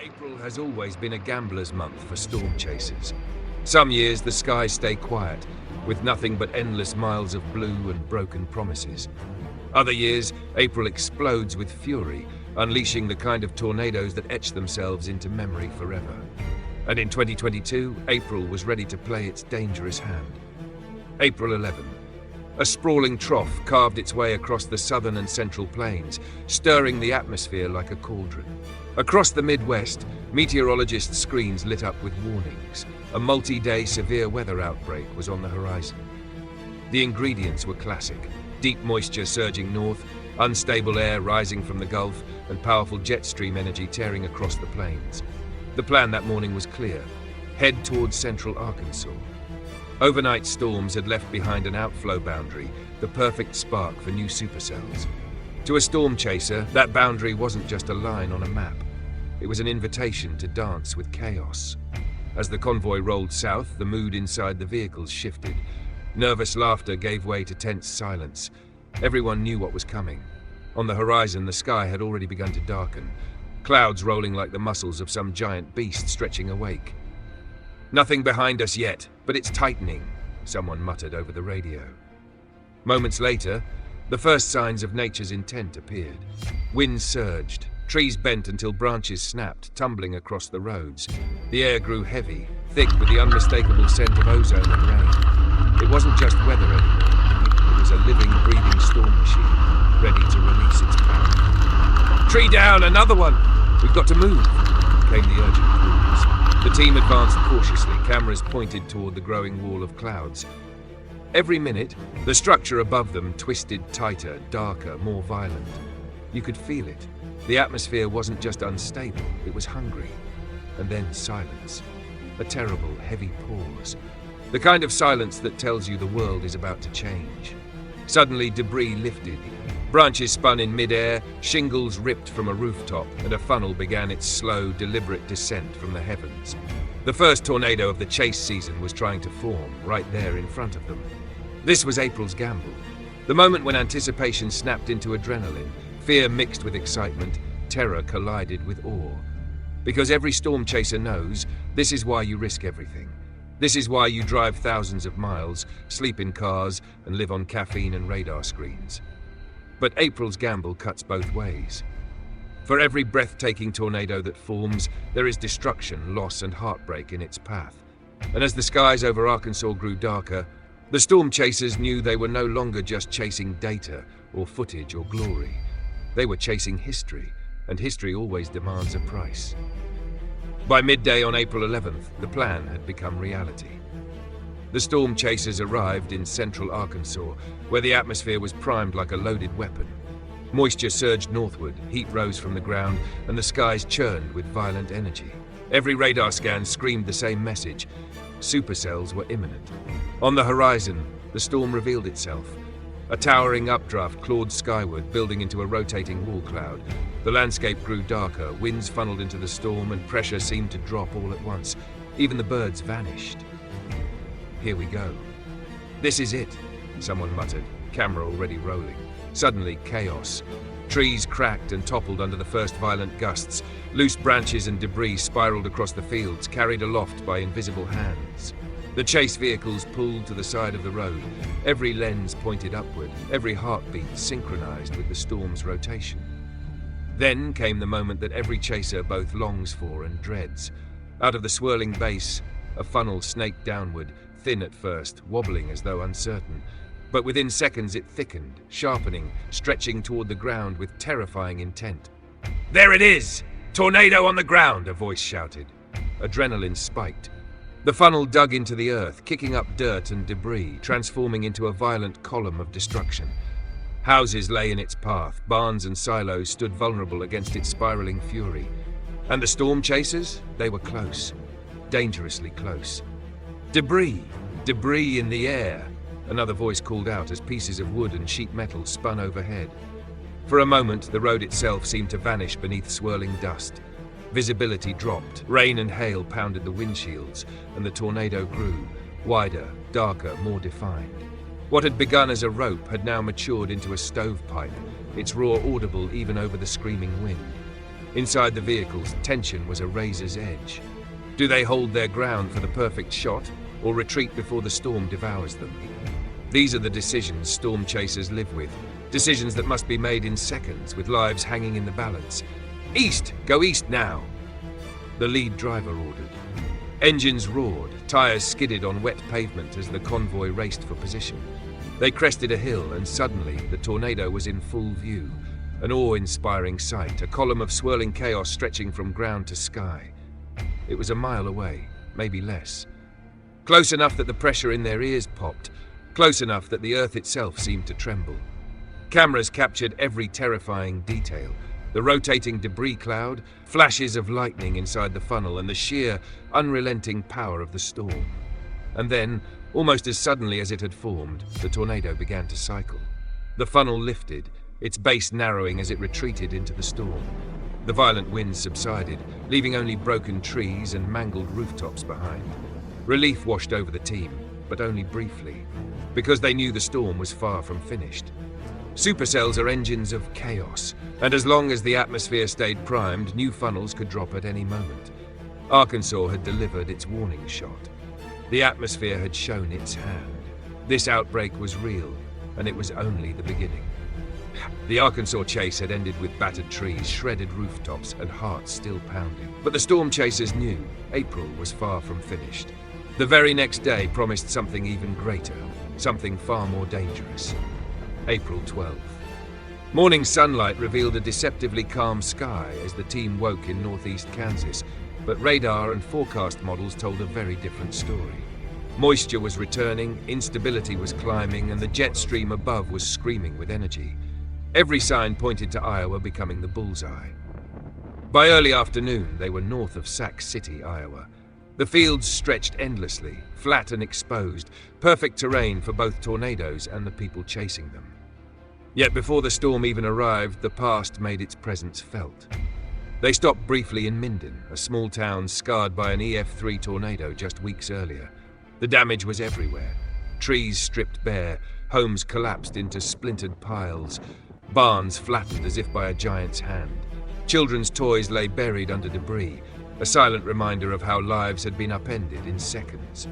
April has always been a gambler's month for storm chasers. Some years the skies stay quiet, with nothing but endless miles of blue and broken promises. Other years, April explodes with fury, unleashing the kind of tornadoes that etch themselves into memory forever. And in 2022, April was ready to play its dangerous hand. April 11. A sprawling trough carved its way across the southern and central plains, stirring the atmosphere like a cauldron. Across the Midwest, meteorologists' screens lit up with warnings. A multi-day severe weather outbreak was on the horizon. The ingredients were classic: deep moisture surging north, unstable air rising from the Gulf, and powerful jet stream energy tearing across the plains. The plan that morning was clear: head towards central Arkansas. Overnight storms had left behind an outflow boundary, the perfect spark for new supercells. To a storm chaser, that boundary wasn't just a line on a map. It was an invitation to dance with chaos. As the convoy rolled south, the mood inside the vehicles shifted. Nervous laughter gave way to tense silence. Everyone knew what was coming. On the horizon, the sky had already begun to darken, clouds rolling like the muscles of some giant beast stretching awake. "Nothing behind us yet, but it's tightening," someone muttered over the radio. Moments later, the first signs of nature's intent appeared. Winds surged, trees bent until branches snapped, tumbling across the roads. The air grew heavy, thick with the unmistakable scent of ozone and rain. It wasn't just weather anymore. It was a living, breathing storm machine, ready to release its power. "Tree down, another one! We've got to move," came the urgent calls. The team advanced cautiously, cameras pointed toward the growing wall of clouds. Every minute, the structure above them twisted tighter, darker, more violent. You could feel it. The atmosphere wasn't just unstable, it was hungry. And then silence. A terrible, heavy pause. The kind of silence that tells you the world is about to change. Suddenly, debris lifted. Branches spun in mid-air, shingles ripped from a rooftop, and a funnel began its slow, deliberate descent from the heavens. The first tornado of the chase season was trying to form, right there in front of them. This was April's gamble. The moment when anticipation snapped into adrenaline, fear mixed with excitement, terror collided with awe. Because every storm chaser knows, this is why you risk everything. This is why you drive thousands of miles, sleep in cars, and live on caffeine and radar screens. But April's gamble cuts both ways. For every breathtaking tornado that forms, there is destruction, loss, and heartbreak in its path. And as the skies over Arkansas grew darker, the storm chasers knew they were no longer just chasing data, or footage, or glory. They were chasing history, and history always demands a price. By midday on April 11th, the plan had become reality. The storm chasers arrived in central Arkansas, where the atmosphere was primed like a loaded weapon. Moisture surged northward, heat rose from the ground, and the skies churned with violent energy. Every radar scan screamed the same message: supercells were imminent. On the horizon, the storm revealed itself. A towering updraft clawed skyward, building into a rotating wall cloud. The landscape grew darker, winds funneled into the storm, and pressure seemed to drop all at once. Even the birds vanished. "Here we go. This is it," someone muttered, camera already rolling. Suddenly, chaos. Trees cracked and toppled under the first violent gusts. Loose branches and debris spiraled across the fields, carried aloft by invisible hands. The chase vehicles pulled to the side of the road, every lens pointed upward, every heartbeat synchronized with the storm's rotation. Then came the moment that every chaser both longs for and dreads. Out of the swirling base, a funnel snaked downward, thin at first, wobbling as though uncertain. But within seconds it thickened, sharpening, stretching toward the ground with terrifying intent. "There it is! Tornado on the ground!" a voice shouted. Adrenaline spiked. The funnel dug into the earth, kicking up dirt and debris, transforming into a violent column of destruction. Houses lay in its path, barns and silos stood vulnerable against its spiraling fury. And the storm chasers? They were close. Dangerously close. "Debris! Debris in the air!" another voice called out as pieces of wood and sheet metal spun overhead. For a moment, the road itself seemed to vanish beneath swirling dust. Visibility dropped, rain and hail pounded the windshields, and the tornado grew, wider, darker, more defined. What had begun as a rope had now matured into a stovepipe, its roar audible even over the screaming wind. Inside the vehicles, tension was a razor's edge. Do they hold their ground for the perfect shot, or retreat before the storm devours them? These are the decisions storm chasers live with, decisions that must be made in seconds, with lives hanging in the balance. East! Go east now! The lead driver ordered. Engines roared, tires skidded on wet pavement as the convoy raced for position. They crested a hill, and suddenly the tornado was in full view. An awe-inspiring sight, a column of swirling chaos stretching from ground to sky. It was a mile away, maybe less. Close enough that the pressure in their ears popped, close enough that the earth itself seemed to tremble. Cameras captured every terrifying detail. The rotating debris cloud, flashes of lightning inside the funnel, and the sheer, unrelenting power of the storm. And then, almost as suddenly as it had formed, the tornado began to cycle. The funnel lifted, its base narrowing as it retreated into the storm. The violent winds subsided, leaving only broken trees and mangled rooftops behind. Relief washed over the team, but only briefly, because they knew the storm was far from finished. Supercells are engines of chaos, and as long as the atmosphere stayed primed, new funnels could drop at any moment. Arkansas had delivered its warning shot. The atmosphere had shown its hand. This outbreak was real, and it was only the beginning. The Arkansas chase had ended with battered trees, shredded rooftops, and hearts still pounding. But the storm chasers knew April was far from finished. The very next day promised something even greater, something far more dangerous. April 12th. Morning sunlight revealed a deceptively calm sky as the team woke in northeast Kansas, but radar and forecast models told a very different story. Moisture was returning, instability was climbing, and the jet stream above was screaming with energy. Every sign pointed to Iowa becoming the bullseye. By early afternoon, they were north of Sac City, Iowa. The fields stretched endlessly, flat and exposed, perfect terrain for both tornadoes and the people chasing them. Yet before the storm even arrived, the past made its presence felt. They stopped briefly in Minden, a small town scarred by an EF3 tornado just weeks earlier. The damage was everywhere. Trees stripped bare, homes collapsed into splintered piles, barns flattened as if by a giant's hand. Children's toys lay buried under debris, a silent reminder of how lives had been upended in seconds.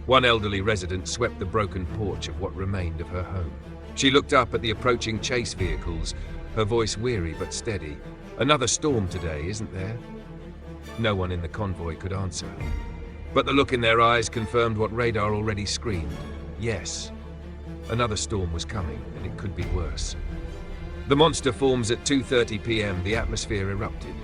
One elderly resident swept the broken porch of what remained of her home. She looked up at the approaching chase vehicles, her voice weary but steady. "Another storm today, isn't there?" No one in the convoy could answer. But the look in their eyes confirmed what radar already screamed. Yes, another storm was coming, and it could be worse. The monster forms at 2:30 p.m. The atmosphere erupted.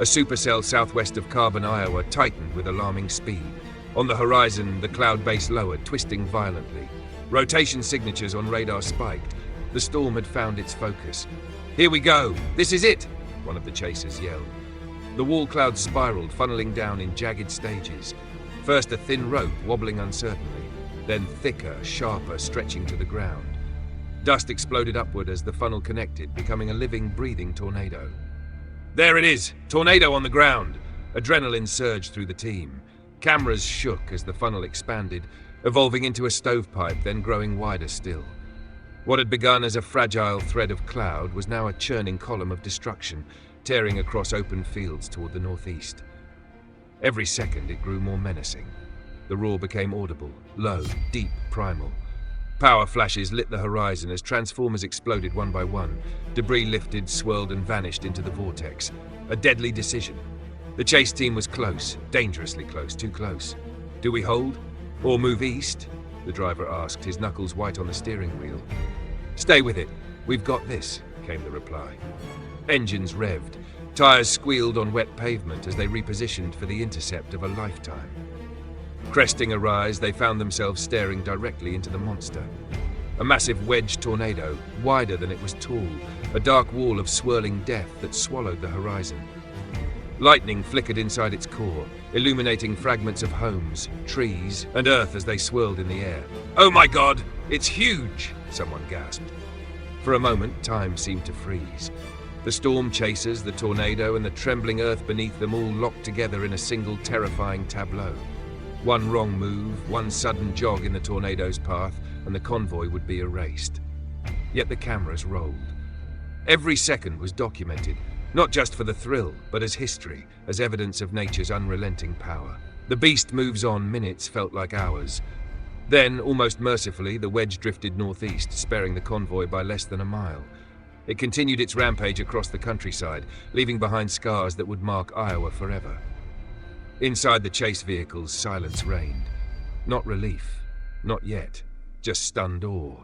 A supercell southwest of Carbon, Iowa, tightened with alarming speed. On the horizon, the cloud base lowered, twisting violently. Rotation signatures on radar spiked. The storm had found its focus. "Here we go! This is it!" one of the chasers yelled. The wall cloud spiraled, funneling down in jagged stages. First a thin rope, wobbling uncertainly, then thicker, sharper, stretching to the ground. Dust exploded upward as the funnel connected, becoming a living, breathing tornado. "There it is! Tornado on the ground!" Adrenaline surged through the team. Cameras shook as the funnel expanded, evolving into a stovepipe, then growing wider still. What had begun as a fragile thread of cloud was now a churning column of destruction, tearing across open fields toward the northeast. Every second it grew more menacing. The roar became audible, low, deep, primal. Power flashes lit the horizon as transformers exploded one by one. Debris lifted, swirled, and vanished into the vortex. A deadly decision. The chase team was close, dangerously close, too close. "Do we hold? Or move east?" the driver asked, his knuckles white on the steering wheel. "Stay with it. We've got this," came the reply. Engines revved. Tires squealed on wet pavement as they repositioned for the intercept of a lifetime. Cresting a rise, they found themselves staring directly into the monster. A massive wedge tornado, wider than it was tall, a dark wall of swirling death that swallowed the horizon. Lightning flickered inside its core, illuminating fragments of homes, trees, and earth as they swirled in the air. "Oh my God, it's huge!" someone gasped. For a moment, time seemed to freeze. The storm chasers, the tornado, and the trembling earth beneath them all locked together in a single terrifying tableau. One wrong move, one sudden jog in the tornado's path, and the convoy would be erased. Yet the cameras rolled. Every second was documented. Not just for the thrill, but as history, as evidence of nature's unrelenting power. The beast moves on, minutes felt like hours. Then, almost mercifully, the wedge drifted northeast, sparing the convoy by less than a mile. It continued its rampage across the countryside, leaving behind scars that would mark Iowa forever. Inside the chase vehicles, silence reigned. Not relief. Not yet. Just stunned awe.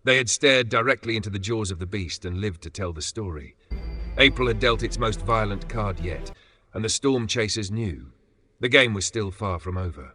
They had stared directly into the jaws of the beast and lived to tell the story. April had dealt its most violent card yet, and the storm chasers knew. The game was still far from over.